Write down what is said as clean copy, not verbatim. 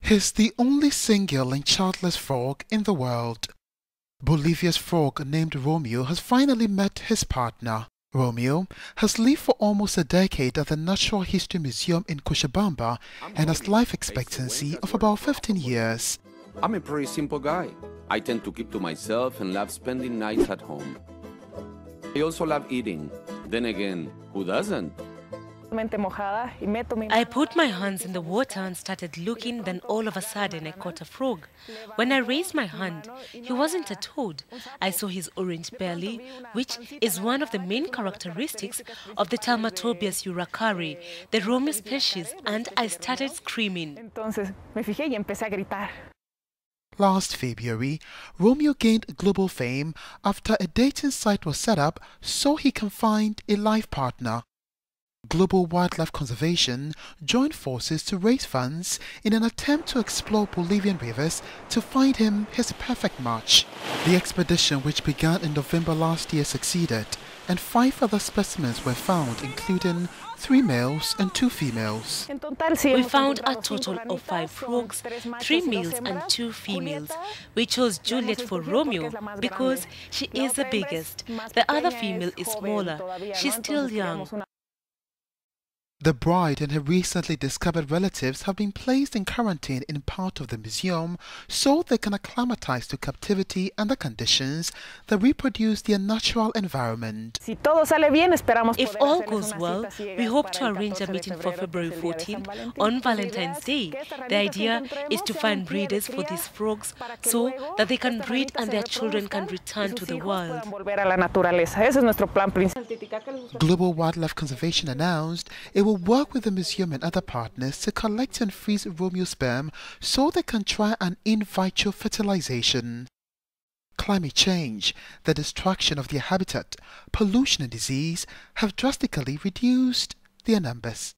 He's the only single and childless frog in the world. Bolivia's frog named Romeo has finally met his partner. Romeo has lived for almost a decade at the Natural History Museum in Cochabamba and has life expectancy of about 15 years. I'm a pretty simple guy. I tend to keep to myself and love spending nights at home. I also love eating. Then again, who doesn't? I put my hands in the water and started looking, then all of a sudden I caught a frog. When I raised my hand, he wasn't a toad. I saw his orange belly, which is one of the main characteristics of the Talmatobius uracari, the Romeo species, and I started screaming. Last February, Romeo gained global fame after a dating site was set up so he can find a life partner. Global Wildlife Conservation joined forces to raise funds in an attempt to explore Bolivian rivers to find him his perfect match. The expedition, which began in November last year, succeeded, and 5 other specimens were found, including 3 males and 2 females. We found a total of 5 frogs, 3 males and 2 females. We chose Juliet for Romeo because she is the biggest. The other female is smaller. She's still young. The bride and her recently discovered relatives have been placed in quarantine in part of the museum so they can acclimatize to captivity and the conditions that reproduce their natural environment. If all goes well, we hope to arrange a meeting for February 14th on Valentine's Day. The idea is to find breeders for these frogs so that they can breed and their children can return to the wild. Global Wildlife Conservation announced it will work with the museum and other partners to collect and freeze Romeo sperm so they can try an in vitro fertilization. Climate change, the destruction of their habitat, pollution and disease have drastically reduced their numbers.